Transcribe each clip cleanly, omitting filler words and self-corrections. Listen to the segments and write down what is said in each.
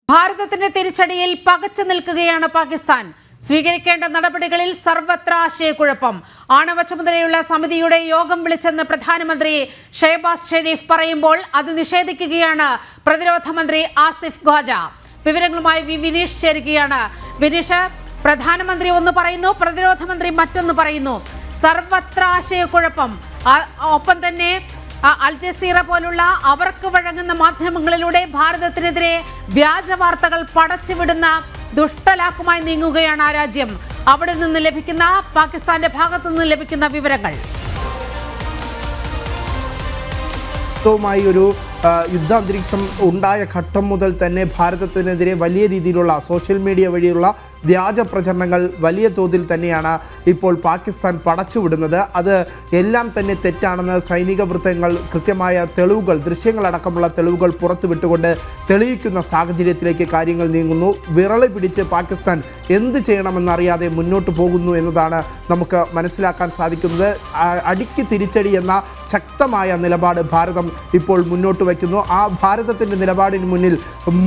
ഭാരതത്തിന്റെ തിരിച്ചടിയിൽ പകച്ചു നിൽക്കുകയാണ് പാകിസ്ഥാൻ. സ്വീകരിക്കേണ്ട നടപടികളിൽ സർവത്ര ആശയക്കുഴപ്പം. ആണവ ചുമതലയുള്ള സമിതിയുടെ യോഗം വിളിച്ചെന്ന് പ്രധാനമന്ത്രി ഷെഹബാസ് ഷെരീഫ് പറയുമ്പോൾ അത് നിഷേധിക്കുകയാണ് പ്രതിരോധ മന്ത്രി ആസിഫ് ഖ്വാജ. വിവരങ്ങളുമായി വിനീഷ് ചേരുകയാണ്. വിനീഷ്, പ്രധാനമന്ത്രി ഒന്ന് പറയുന്നു, പ്രതിരോധ മന്ത്രി മറ്റൊന്ന് പറയുന്നു. സർവത്ര ആശയക്കുഴപ്പം. ഒപ്പം തന്നെ അൽ ജസീറ പോലുള്ള അവർക്ക് വഴങ്ങുന്ന മാധ്യമങ്ങളിലൂടെ ഭാരതത്തിനെതിരെ വ്യാജ വാർത്തകൾ പടച്ചുവിടുന്ന ദുഷ്ടലാക്കുമായി നീങ്ങുകയാണ് ആ രാജ്യം. അവിടെ നിന്ന് ലഭിക്കുന്ന, പാകിസ്ഥാന്റെ ഭാഗത്തു നിന്ന് ലഭിക്കുന്ന വിവരങ്ങൾ ഒരു യുദ്ധാന്തരീക്ഷം ഉണ്ടായ ഘട്ടം മുതൽ തന്നെ ഭാരതത്തിനെതിരെ വലിയ രീതിയിലുള്ള സോഷ്യൽ മീഡിയ വഴിയുള്ള വ്യാജ പ്രചരണങ്ങൾ വലിയ തോതിൽ തന്നെയാണ് ഇപ്പോൾ പാകിസ്ഥാൻ പടച്ചുവിടുന്നത്. അത് എല്ലാം തന്നെ തെറ്റാണെന്ന് സൈനിക വൃത്തങ്ങൾ കൃത്യമായ തെളിവുകൾ, ദൃശ്യങ്ങളടക്കമുള്ള തെളിവുകൾ പുറത്തുവിട്ടുകൊണ്ട് തെളിയിക്കുന്ന സാഹചര്യത്തിലേക്ക് കാര്യങ്ങൾ നീങ്ങുന്നു. വിരളി പിടിച്ച് പാകിസ്ഥാൻ എന്ത് ചെയ്യണമെന്നറിയാതെ മുന്നോട്ട് പോകുന്നു എന്നതാണ് നമുക്ക് മനസ്സിലാക്കാൻ സാധിക്കുന്നത്. അടിക്ക് തിരിച്ചടി എന്ന ശക്തമായ നിലപാട് ഭാരതം ഇപ്പോൾ മുന്നോട്ട് വയ്ക്കുന്നു. ആ ഭാരതത്തിൻ്റെ നിലപാടിന് മുന്നിൽ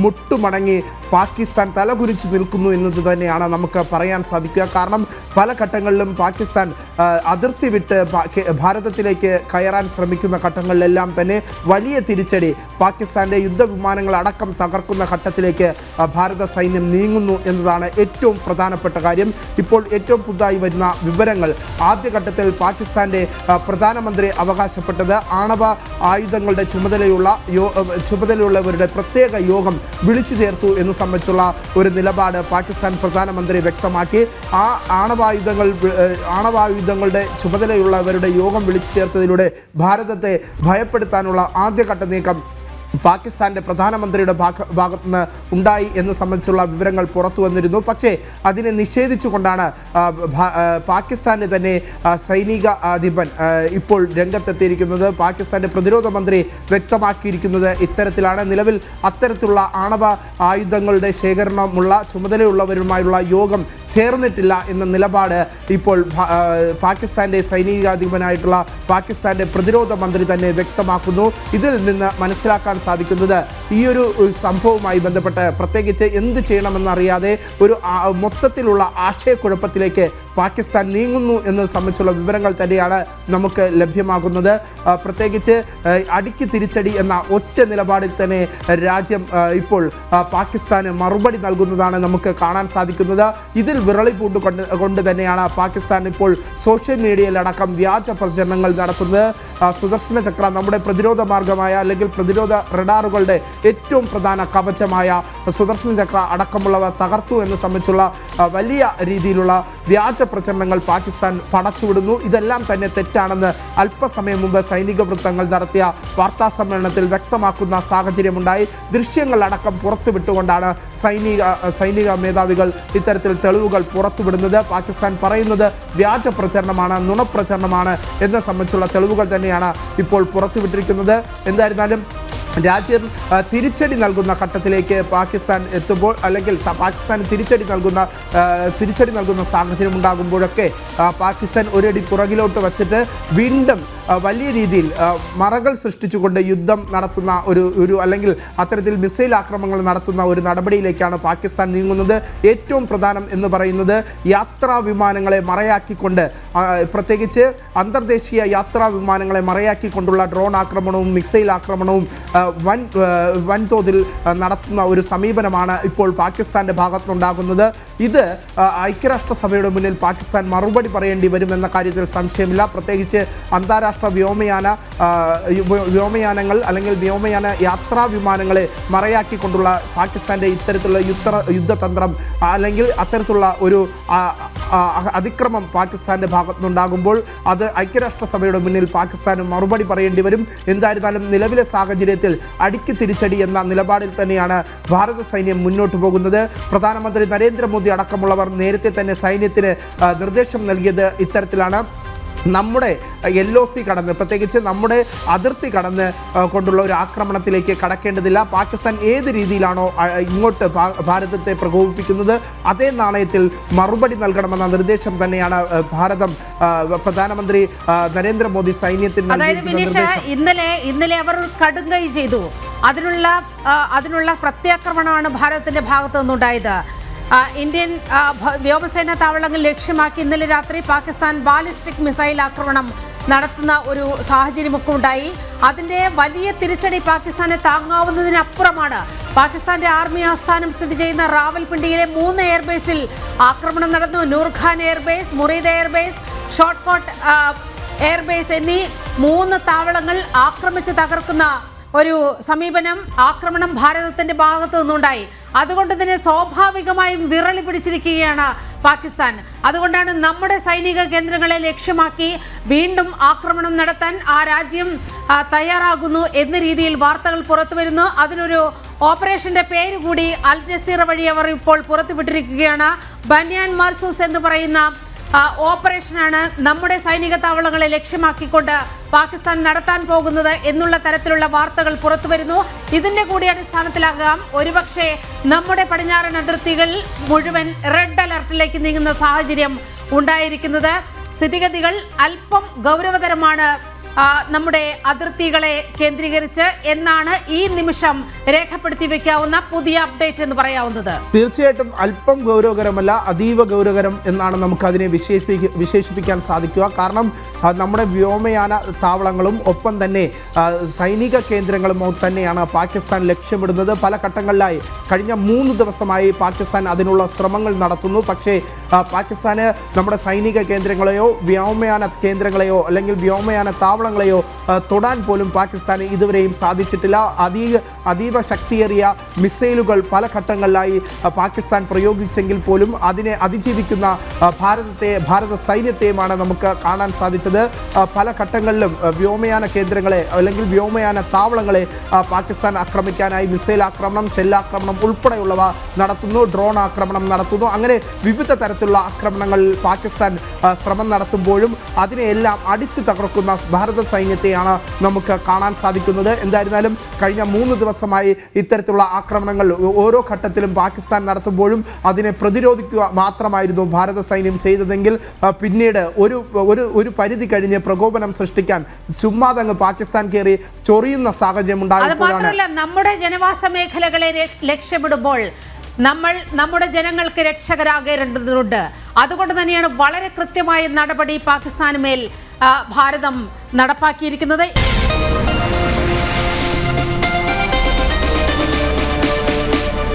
മുട്ടുമടങ്ങി പാകിസ്ഥാൻ തലകുനിച്ച് നിൽക്കുന്നു എന്നത് തന്നെയാണ് നമുക്ക് പറയാൻ സാധിക്കുക. കാരണം പല ഘട്ടങ്ങളിലും പാകിസ്ഥാൻ അതിർത്തി വിട്ട് ഭാരതത്തിലേക്ക് കയറാൻ ശ്രമിക്കുന്ന ഘട്ടങ്ങളിലെല്ലാം തന്നെ വലിയ തിരിച്ചടി, പാകിസ്ഥാൻ്റെ യുദ്ധവിമാനങ്ങൾ അടക്കം തകർക്കുന്ന ഘട്ടത്തിലേക്ക് ഭാരത സൈന്യം നീങ്ങുന്നു എന്നതാണ് ഏറ്റവും പ്രധാനപ്പെട്ട കാര്യം. ഇപ്പോൾ ഏറ്റവും പുതുതായി വരുന്ന വിവരങ്ങൾ, ആദ്യഘട്ടത്തിൽ പാകിസ്ഥാൻ്റെ പ്രധാനമന്ത്രി അവകാശപ്പെട്ടത് ആണവ ആയുധങ്ങളുടെ ചുമതലയുള്ളവരുടെ പ്രത്യേക യോഗം വിളിച്ചു ചേർത്തു എന്ന് സംബന്ധിച്ചുള്ള ഒരു നിലപാട് പാകിസ്ഥാൻ പ്രധാനമന്ത്രി വ്യക്തമാക്കി. ആ ആണവായുധങ്ങളുടെ ചുമതലയുള്ളവരുടെ യോഗം വിളിച്ചു ചേർത്തതിലൂടെ ഭാരതത്തെ ഭയപ്പെടുത്താനുള്ള ആദ്യഘട്ട നീക്കം പാകിസ്ഥാൻ്റെ പ്രധാനമന്ത്രിയുടെ ഭാഗത്തുനിന്ന് ഉണ്ടായി എന്ന് സംബന്ധിച്ചുള്ള വിവരങ്ങൾ പുറത്തു വന്നിരുന്നു. പക്ഷേ അതിനെ നിഷേധിച്ചുകൊണ്ടാണ് പാകിസ്ഥാൻ്റെ തന്നെ സൈനിക അധിപൻ ഇപ്പോൾ രംഗത്തെത്തിയിരിക്കുന്നത്. പാകിസ്ഥാൻ്റെ പ്രതിരോധ മന്ത്രി വ്യക്തമാക്കിയിരിക്കുന്നത് ഇത്തരത്തിലാണ്. നിലവിൽ അത്തരത്തിലുള്ള ആണവ ആയുധങ്ങളുടെ ശേഖരണമുള്ള ചുമതലയുള്ളവരുമായുള്ള യോഗം ചേർന്നിട്ടില്ല എന്ന നിലപാട് ഇപ്പോൾ പാകിസ്ഥാൻ്റെ സൈനികാധിപനായിട്ടുള്ള പാകിസ്ഥാൻ്റെ പ്രതിരോധ മന്ത്രി തന്നെ വ്യക്തമാക്കുന്നു. ഇതിൽ നിന്ന് മനസ്സിലാക്കാൻ സാധിക്കുന്നത് ഈ ഒരു സംഭവവുമായി ബന്ധപ്പെട്ട് പ്രത്യേകിച്ച് എന്ത് ചെയ്യണമെന്നറിയാതെ ഒരു മൊത്തത്തിലുള്ള ആശയക്കുഴപ്പത്തിലേക്ക് പാകിസ്ഥാൻ നീങ്ങുന്നു എന്നത് സംബന്ധിച്ചുള്ള വിവരങ്ങൾ തന്നെയാണ് നമുക്ക് ലഭ്യമാകുന്നത്. പ്രത്യേകിച്ച് അടിക്ക് തിരിച്ചടി എന്ന ഒറ്റ നിലപാടിൽ തന്നെ രാജ്യം ഇപ്പോൾ പാകിസ്ഥാന് മറുപടി നൽകുന്നതാണ് നമുക്ക് കാണാൻ സാധിക്കുന്നത്. ഇതിൽ വിരളി കൊണ്ട് തന്നെയാണ് പാകിസ്ഥാൻ ഇപ്പോൾ സോഷ്യൽ മീഡിയയിലടക്കം വ്യാജ പ്രചരണങ്ങൾ നടത്തുന്നത്. സുദർശന ചക്ര, നമ്മുടെ പ്രതിരോധ മാർഗമായ അല്ലെങ്കിൽ പ്രതിരോധ റഡാറുകളുടെ ഏറ്റവും പ്രധാന കവചമായ സുദർശന ചക്ര അടക്കമുള്ളവ തകർത്തു എന്ന് സംബന്ധിച്ചുള്ള വലിയ രീതിയിലുള്ള വ്യാജ പ്രചരണങ്ങൾ പാകിസ്ഥാൻ പടച്ചുവിടുന്നു. ഇതെല്ലാം തന്നെ തെറ്റാണെന്ന് അല്പസമയം മുമ്പ് സൈനിക വൃത്തങ്ങൾ നടത്തിയ വാർത്താ സമ്മേളനത്തിൽ വ്യക്തമാക്കുന്ന സാഹചര്യമുണ്ടായി. ദൃശ്യങ്ങളടക്കം പുറത്തുവിട്ടുകൊണ്ടാണ് സൈനിക മേധാവികൾ ഇത്തരത്തിൽ തെളിവുകൾ പുറത്തുവിടുന്നത്. പാകിസ്ഥാൻ പറയുന്നത് വ്യാജ പ്രചരണമാണ്, നുണപ്രചരണമാണ് എന്ന സംബന്ധിച്ചുള്ള തെളിവുകൾ തന്നെയാണ് ഇപ്പോൾ പുറത്തുവിട്ടിരിക്കുന്നത്. എന്തായിരുന്നാലും രാജ്യം തിരിച്ചടി നൽകുന്ന ഘട്ടത്തിലേക്ക് പാകിസ്ഥാൻ എത്തുമ്പോൾ, അല്ലെങ്കിൽ പാകിസ്ഥാന് തിരിച്ചടി നൽകുന്ന സാഹചര്യം ഉണ്ടാകുമ്പോഴൊക്കെ പാകിസ്ഥാൻ ഒരടി പുറകിലോട്ട് വച്ചിട്ട് വീണ്ടും വലിയ രീതിയിൽ മറകൾ സൃഷ്ടിച്ചുകൊണ്ട് യുദ്ധം നടത്തുന്ന ഒരു അല്ലെങ്കിൽ അത്തരത്തിൽ മിസൈൽ ആക്രമണങ്ങൾ നടത്തുന്ന ഒരു നടപടിയിലേക്കാണ് പാകിസ്ഥാൻ നീങ്ങുന്നത്. ഏറ്റവും പ്രധാനം എന്ന് പറയുന്നത് യാത്രാ വിമാനങ്ങളെ മറയാക്കിക്കൊണ്ട്, പ്രത്യേകിച്ച് അന്തർദേശീയ യാത്രാ വിമാനങ്ങളെ മറയാക്കിക്കൊണ്ടുള്ള ഡ്രോൺ ആക്രമണവും മിസൈൽ ആക്രമണവും വൻതോതിൽ നടത്തുന്ന ഒരു സമീപനമാണ് ഇപ്പോൾ പാകിസ്ഥാൻ്റെ ഭാഗത്തുനിന്നുണ്ടാകുന്നത്. ഇത് ഐക്യരാഷ്ട്രസഭയുടെ മുന്നിൽ പാകിസ്ഥാൻ മറുപടി പറയേണ്ടി വരുമെന്ന കാര്യത്തിൽ സംശയമില്ല. പ്രത്യേകിച്ച് അന്താരാഷ്ട്ര വ്യോമയാനങ്ങൾ അല്ലെങ്കിൽ വ്യോമയാന യാത്രാ വിമാനങ്ങളെ മറയാക്കിക്കൊണ്ടുള്ള പാകിസ്ഥാൻ്റെ ഇത്തരത്തിലുള്ള യുദ്ധതന്ത്രം അല്ലെങ്കിൽ അത്തരത്തിലുള്ള ഒരു അതിക്രമം പാകിസ്ഥാൻ്റെ ഭാഗത്തുനിന്നുണ്ടാകുമ്പോൾ അത് ഐക്യരാഷ്ട്രസഭയുടെ മുന്നിൽ പാകിസ്ഥാന് മറുപടി പറയേണ്ടി വരും. എന്തായിരുന്നാലും നിലവിലെ സാഹചര്യത്തിൽ അടിക്ക് തിരിച്ചടി എന്ന നിലപാടിൽ തന്നെയാണ് ഭാരത സൈന്യം മുന്നോട്ട് പോകുന്നത്. പ്രധാനമന്ത്രി നരേന്ദ്രമോദി അടക്കമുള്ളവർ നേരത്തെ തന്നെ സൈന്യത്തിന് നിർദ്ദേശം നൽകിയത് ഇത്തരത്തിലാണ്. നമ്മുടെ LOC കടന്ന്, പ്രത്യേകിച്ച് നമ്മുടെ അതിർത്തി കടന്ന് കൊണ്ടുള്ള ഒരു ആക്രമണത്തിലേക്ക് കടക്കേണ്ടതില്ല. പാകിസ്ഥാൻ ഏത് രീതിയിലാണോ ഇങ്ങോട്ട് ഭാരതത്തെ പ്രകോപിപ്പിക്കുന്നത് അതേ നാണയത്തിൽ മറുപടി നൽകണമെന്ന നിർദ്ദേശം തന്നെയാണ് പ്രധാനമന്ത്രി നരേന്ദ്രമോദി സൈന്യത്തിന് ഇന്നലെ അവർ കടുങ്കൈ ചെയ്തു. അതിനുള്ള പ്രത്യാക്രമണമാണ് ഭാരതത്തിന്റെ ഭാഗത്തു നിന്നുണ്ടായത്. ഇന്ത്യൻ വ്യോമസേനാ താവളങ്ങൾ ലക്ഷ്യമാക്കി ഇന്നലെ രാത്രി പാകിസ്ഥാൻ ബാലിസ്റ്റിക് മിസൈൽ ആക്രമണം നടത്തുന്ന ഒരു സാഹചര്യമൊക്കെ ഉണ്ടായി. അതിൻ്റെ വലിയ തിരിച്ചടി പാകിസ്ഥാനെ താങ്ങാവുന്നതിനപ്പുറമാണ്. പാകിസ്ഥാന്റെ ആർമി ആസ്ഥാനം സ്ഥിതി ചെയ്യുന്ന റാവൽപിണ്ടിയിലെ 3 എയർബേസിൽ ആക്രമണം നടന്നു. നൂർഖാൻ എയർബേസ്, മുറീദ് എയർബേസ്, ഷോർട്ട്കോട്ട് എയർബേസ് എന്നീ 3 താവളങ്ങൾ ആക്രമിച്ച് തകർക്കുന്ന ഒരു ആക്രമണം ഭാരതത്തിന്റെ ഭാഗത്തു നിന്നുണ്ടായി. അതുകൊണ്ട് തന്നെ സ്വാഭാവികമായും വിറളി പിടിച്ചിരിക്കുകയാണ് പാകിസ്ഥാൻ. അതുകൊണ്ടാണ് നമ്മുടെ സൈനിക കേന്ദ്രങ്ങളെ ലക്ഷ്യമാക്കി വീണ്ടും ആക്രമണം നടത്താൻ ആ രാജ്യം തയ്യാറാകുന്നു എന്ന രീതിയിൽ വാർത്തകൾ പുറത്തു വരുന്നു. അതിനൊരു ഓപ്പറേഷന്റെ പേര് കൂടി അൽ ജസീറ വഴി അവർ ഇപ്പോൾ പുറത്തുവിട്ടിരിക്കുകയാണ്. ബനിയാൻ മർസൂസ് എന്ന് പറയുന്ന ഓപ്പറേഷനാണ് നമ്മുടെ സൈനിക താവളങ്ങളെ ലക്ഷ്യമാക്കിക്കൊണ്ട് പാകിസ്ഥാൻ നടത്താൻ പോകുന്നത് എന്നുള്ള തരത്തിലുള്ള വാർത്തകൾ പുറത്തു വരുന്നു. ഇതിന്റെ കൂടി അടിസ്ഥാനത്തിലാകാം ഒരുപക്ഷെ നമ്മുടെ പടിഞ്ഞാറൻ അതിർത്തികൾ മുഴുവൻ റെഡ് അലർട്ടിലേക്ക് നീങ്ങുന്ന സാഹചര്യം ഉണ്ടായിരിക്കുന്നത്. സ്ഥിതിഗതികൾ അല്പം ഗൗരവതരമാണ് നമ്മുടെ അതിർത്തികളെ കേന്ദ്രീകരിച്ച് എന്നാണ് ഈ നിമിഷം രേഖപ്പെടുത്തി വെക്കാവുന്ന പുതിയ അപ്ഡേറ്റ് എന്ന് പറയാവുന്നത്. തീർച്ചയായിട്ടും അല്പം ഗൗരവകരമല്ല, അതീവ ഗൗരവകരം എന്നാണ് നമുക്ക് അതിനെ വിശേഷിപ്പിക്കാൻ സാധിക്കുക. കാരണം നമ്മുടെ വ്യോമയാന താവളങ്ങളും ഒപ്പം തന്നെ സൈനിക കേന്ദ്രങ്ങളും തന്നെയാണ് പാകിസ്ഥാൻ ലക്ഷ്യമിടുന്നത്. പല ഘട്ടങ്ങളിലായി കഴിഞ്ഞ 3 ദിവസമായി പാകിസ്ഥാൻ അതിനുള്ള ശ്രമങ്ങൾ നടത്തുന്നു. പക്ഷേ പാകിസ്ഥാന് നമ്മുടെ സൈനിക കേന്ദ്രങ്ങളെയോ വ്യോമയാന കേന്ദ്രങ്ങളെയോ അല്ലെങ്കിൽ വ്യോമയാന താവളങ്ങളെയോ തൊടാൻ പോലും പാകിസ്ഥാന് ഇതുവരെയും സാധിച്ചിട്ടില്ല. അതീവ ശക്തിയേറിയ മിസൈലുകൾ പല ഘട്ടങ്ങളിലായി പാകിസ്ഥാൻ പ്രയോഗിച്ചെങ്കിൽ പോലും അതിനെ അതിജീവിക്കുന്ന ഭാരത സൈന്യത്തെയുമാണ് നമുക്ക് കാണാൻ സാധിച്ചത്. പല ഘട്ടങ്ങളിലും വ്യോമയാന കേന്ദ്രങ്ങളെ അല്ലെങ്കിൽ വ്യോമയാന താവളങ്ങളെ പാകിസ്ഥാൻ ആക്രമിക്കാനായി മിസൈൽ ആക്രമണം, ഷെല്ലാക്രമണം ഉൾപ്പെടെയുള്ളവ നടത്തുന്നു, ഡ്രോൺ ആക്രമണം നടത്തുന്നു. അങ്ങനെ വിവിധ തരത്തിലുള്ള ആക്രമണങ്ങൾ പാകിസ്ഥാൻ ശ്രമം നടത്തുമ്പോഴും അതിനെയെല്ലാം അടിച്ചു തകർക്കുന്ന ഭാരത സൈന്യത്തെയാണ് നമുക്ക് കാണാൻ സാധിക്കുന്നത്. എന്തായിരുന്നാലും കഴിഞ്ഞ 3 ദിവസമായി ഇത്തരത്തിലുള്ള ആക്രമണങ്ങൾ ഓരോ ഘട്ടത്തിലും പാകിസ്ഥാൻ നടത്തുമ്പോഴും അതിനെ പ്രതിരോധിക്കുക മാത്രമായിരുന്നു ഭാരത സൈന്യം ചെയ്തതെങ്കിൽ പിന്നീട് ഒരു പരിധി കഴിഞ്ഞ് പ്രകോപനം സൃഷ്ടിക്കാൻ ചുമ്മാതങ്ങ് പാകിസ്ഥാൻ കയറി ചൊറിയുന്ന സാഹചര്യം ഉണ്ടായപ്പോഴാണ്. നമ്മുടെ ജനവാസ മേഖലകളെ ലക്ഷ്യമിടുമ്പോൾ നമ്മുടെ ജനങ്ങൾക്ക് രക്ഷകരാകേണ്ടതുണ്ട്. അതുകൊണ്ട് തന്നെയാണ് വളരെ കൃത്യമായ നടപടി പാകിസ്ഥാന് മേൽ ഭാരതം നടപ്പാക്കിയിരിക്കുന്നത്.